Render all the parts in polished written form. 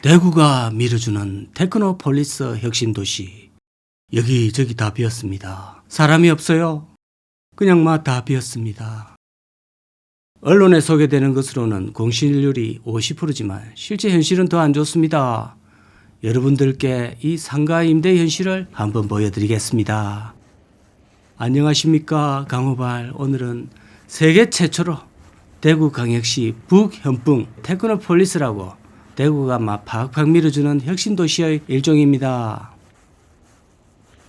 대구가 밀어주는 테크노폴리스 혁신도시. 여기저기 다 비었습니다. 사람이 없어요. 그냥 막 다 비었습니다. 언론에 소개되는 것으로는 공실률이 50%지만 실제 현실은 더 안 좋습니다. 여러분들께 이 상가 임대 현실을 한번 보여드리겠습니다. 안녕하십니까, 강호발. 오늘은 세계 최초로 대구광역시 북현풍 테크노폴리스라고 대구가 막 팍팍 밀어주는 혁신도시의 일종입니다.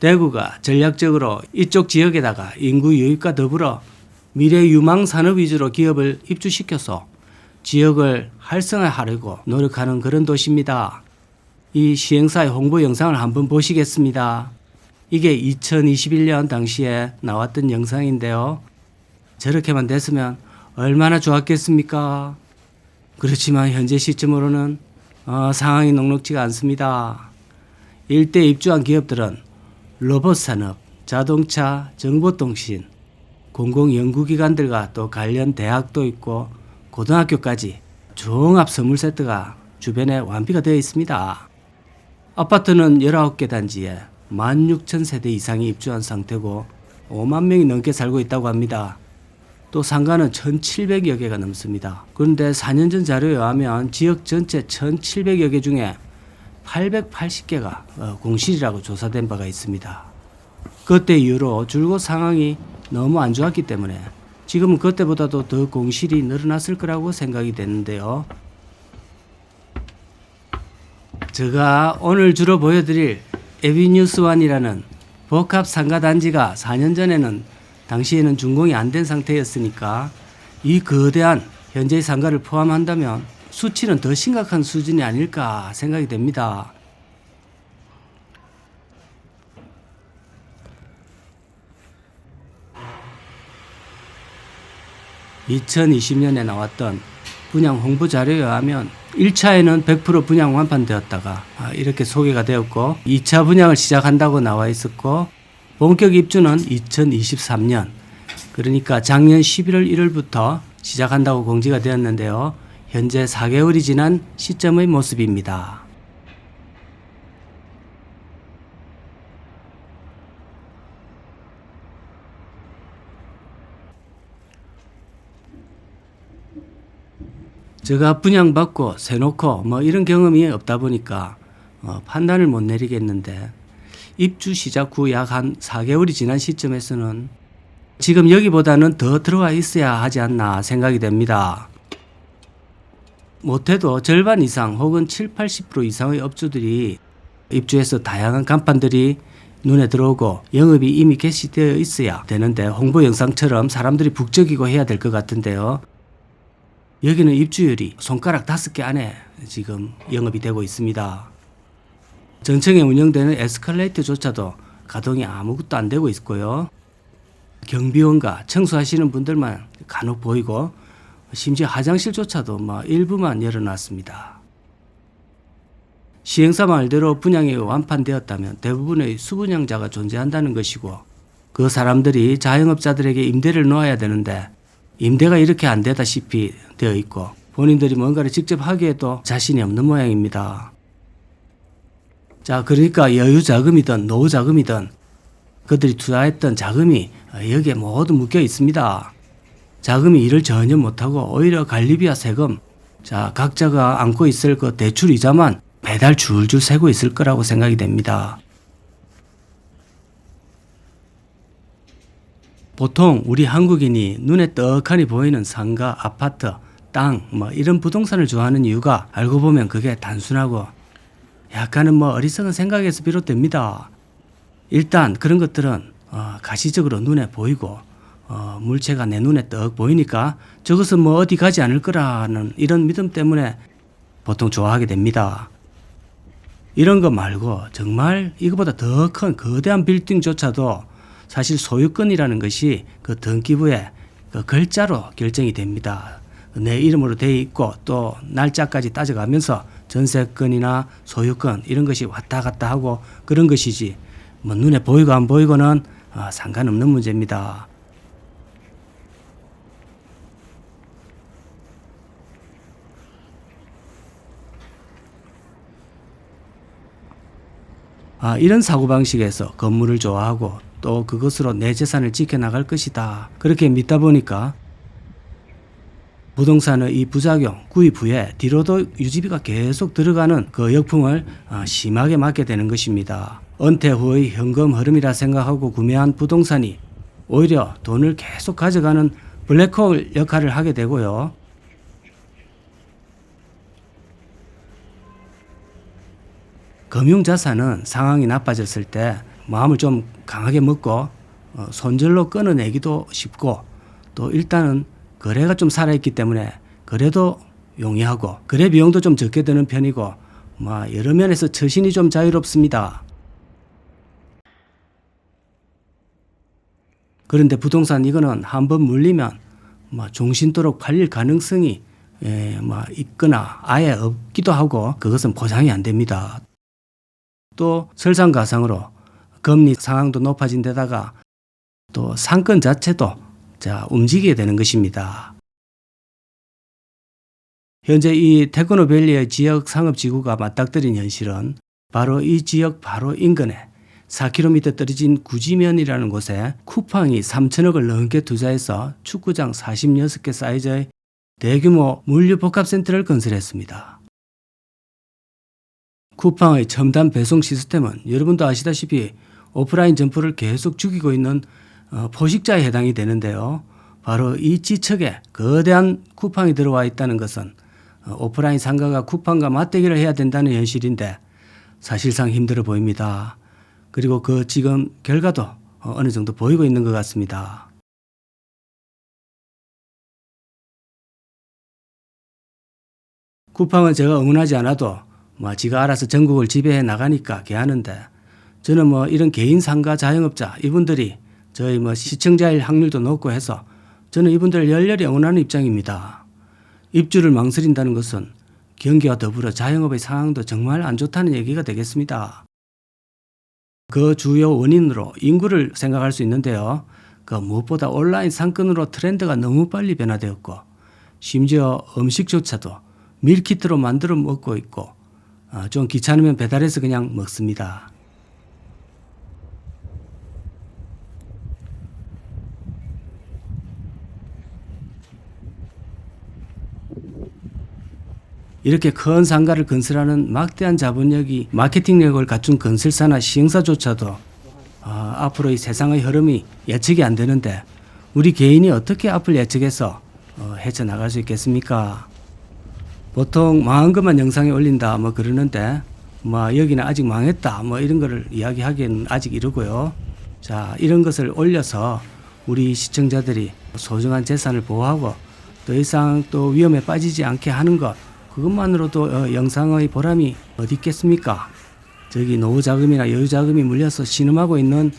대구가 전략적으로 이쪽 지역에다가 인구 유입과 더불어 미래 유망 산업 위주로 기업을 입주시켜서 지역을 활성화하려고 노력하는 그런 도시입니다. 이 시행사의 홍보 영상을 한번 보시겠습니다. 이게 2021년 당시에 나왔던 영상인데요. 저렇게만 됐으면 얼마나 좋았겠습니까? 그렇지만 현재 시점으로는 상황이 녹록지가 않습니다. 일대 입주한 기업들은 로봇 산업, 자동차, 정보통신, 공공연구기관들과 또 관련 대학도 있고 고등학교까지 종합 선물 세트가 주변에 완비가 되어 있습니다. 아파트는 19개 단지에 16,000세대 이상이 입주한 상태고 5만 명이 넘게 살고 있다고 합니다. 또 상가는 1,700여 개가 넘습니다. 그런데 4년 전 자료에 의하면 지역 전체 1,700여 개 중에 880개가 공실이라고 조사된 바가 있습니다. 그때 이후로 줄곧 상황이 너무 안 좋았기 때문에 지금은 그때보다도 더 공실이 늘어났을 거라고 생각이 되는데요. 제가 오늘 주로 보여드릴 에비뉴스1이라는 복합 상가 단지가 4년 전에는 당시에는 준공이 안 된 상태였으니까 이 거대한 현재의 상가를 포함한다면 수치는 더 심각한 수준이 아닐까 생각이 됩니다. (2020년에) 나왔던 분양 홍보 자료에 의하면 1차에는 100% 분양 완판되었다가 이렇게 소개가 되었고 2차 분양을 시작한다고 나와 있었고 본격 입주는 2023년, 그러니까 작년 11월 1일부터 시작한다고 공지가 되었는데요. 현재 4개월이 지난 시점의 모습입니다. 제가 분양받고 세놓고 이런 경험이 없다 보니까 판단을 못 내리겠는데 입주 시작 후 약 한 4개월이 지난 시점에서는 지금 여기보다는 더 들어와 있어야 하지 않나 생각이 됩니다. 못해도 절반 이상 혹은 70-80% 이상의 업주들이 입주해서 다양한 간판들이 눈에 들어오고 영업이 이미 개시되어 있어야 되는데 홍보 영상처럼 사람들이 북적이고 해야 될 것 같은데요. 여기는 입주율이 손가락 5개 안에 지금 영업이 되고 있습니다. 전층에 운영되는 에스컬레이터조차도 가동이 아무것도 안 되고 있고요. 경비원과 청소하시는 분들만 간혹 보이고 심지어 화장실조차도 일부만 열어놨습니다. 시행사 말대로 분양이 완판되었다면 대부분의 수분양자가 존재한다는 것이고 그 사람들이 자영업자들에게 임대를 놓아야 되는데 임대가 이렇게 안 되다시피 되어 있고 본인들이 뭔가를 직접 하기에도 자신이 없는 모양입니다. 자, 그러니까 여유자금이든 노후자금이든 그들이 투자했던 자금이 여기에 모두 묶여 있습니다. 자금이 일을 전혀 못하고 오히려 관리비와 세금, 자, 각자가 안고 있을 그 대출 이자만 매달 줄줄 세고 있을 거라고 생각이 됩니다. 보통 우리 한국인이 눈에 떡하니 보이는 상가, 아파트, 땅, 이런 부동산을 좋아하는 이유가 알고 보면 그게 단순하고 약간은 어리석은 생각에서 비롯됩니다. 일단 그런 것들은 가시적으로 눈에 보이고 물체가 내 눈에 떡 보이니까 저것은 어디 가지 않을 거라는 이런 믿음 때문에 보통 좋아하게 됩니다. 이런 거 말고 정말 이거보다 더 큰 거대한 빌딩조차도 사실 소유권이라는 것이 그 등기부에 그 글자로 결정이 됩니다. 내 이름으로 되어 있고 또 날짜까지 따져가면서 전세권이나 소유권 이런 것이 왔다 갔다 하고 그런 것이지 눈에 보이고 안 보이고는 상관없는 문제입니다. 이런 사고방식에서 건물을 좋아하고 또 그것으로 내 재산을 지켜나갈 것이다. 그렇게 믿다 보니까 부동산의 이 부작용, 구입 후에 뒤로도 유지비가 계속 들어가는 그 역풍을 심하게 맞게 되는 것입니다. 은퇴 후의 현금 흐름이라 생각하고 구매한 부동산이 오히려 돈을 계속 가져가는 블랙홀 역할을 하게 되고요. 금융자산은 상황이 나빠졌을 때 마음을 좀 강하게 먹고 손절로 끊어내기도 쉽고 또 일단은 거래가 좀 살아있기 때문에 거래도 용이하고 거래 비용도 좀 적게 드는 편이고 여러 면에서 처신이 좀 자유롭습니다. 그런데 부동산 이거는 한번 물리면 종신토록 팔릴 가능성이 있거나 아예 없기도 하고 그것은 보장이 안 됩니다. 또 설상가상으로 금리 상황도 높아진 데다가 또 상권 자체도 움직이게 되는 것입니다. 현재 이 테크노밸리의 지역 상업지구가 맞닥뜨린 현실은 바로 이 지역 바로 인근에 4km 떨어진 구지면이라는 곳에 쿠팡이 3천억을 넘게 투자해서 축구장 46개 사이즈의 대규모 물류복합센터를 건설했습니다. 쿠팡의 첨단 배송 시스템은 여러분도 아시다시피 오프라인 점포를 계속 죽이고 있는 포식자에 해당이 되는데요. 바로 이 지척에 거대한 쿠팡이 들어와 있다는 것은 오프라인 상가가 쿠팡과 맞대결을 해야 된다는 현실인데 사실상 힘들어 보입니다. 그리고 그 지금 결과도 어느 정도 보이고 있는 것 같습니다. 쿠팡은 제가 응원하지 않아도 지가 알아서 전국을 지배해 나가니까 개하는데 저는 이런 개인 상가 자영업자 이분들이 저희 시청자일 확률도 높고 해서 저는 이분들을 열렬히 응원하는 입장입니다. 입주를 망설인다는 것은 경기와 더불어 자영업의 상황도 정말 안 좋다는 얘기가 되겠습니다. 그 주요 원인으로 인구를 생각할 수 있는데요. 그 무엇보다 온라인 상권으로 트렌드가 너무 빨리 변화되었고 심지어 음식조차도 밀키트로 만들어 먹고 있고 좀 귀찮으면 배달해서 그냥 먹습니다. 이렇게 큰 상가를 건설하는 막대한 자본력이 마케팅력을 갖춘 건설사나 시행사조차도 앞으로의 세상의 흐름이 예측이 안 되는데 우리 개인이 어떻게 앞을 예측해서 헤쳐나갈 수 있겠습니까? 보통 망한 것만 영상에 올린다 그러는데 여기는 아직 망했다 이런 거를 이야기하기에는 아직 이르고요. 자, 이런 것을 올려서 우리 시청자들이 소중한 재산을 보호하고 더 이상 또 위험에 빠지지 않게 하는 것 그것만으로도 영상의 보람이 어디 있겠습니까? 저기 노후자금이나 여유자금이 물려서 신음하고 있는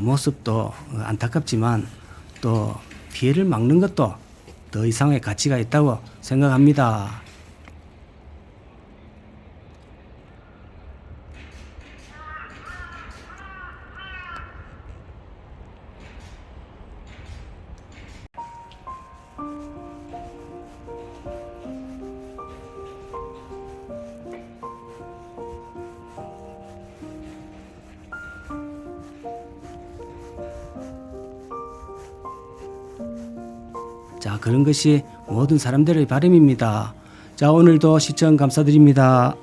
모습도 안타깝지만 또 피해를 막는 것도 더 이상의 가치가 있다고 생각합니다. 자, 그런 것이 모든 사람들의 바람입니다. 자, 오늘도 시청 감사드립니다.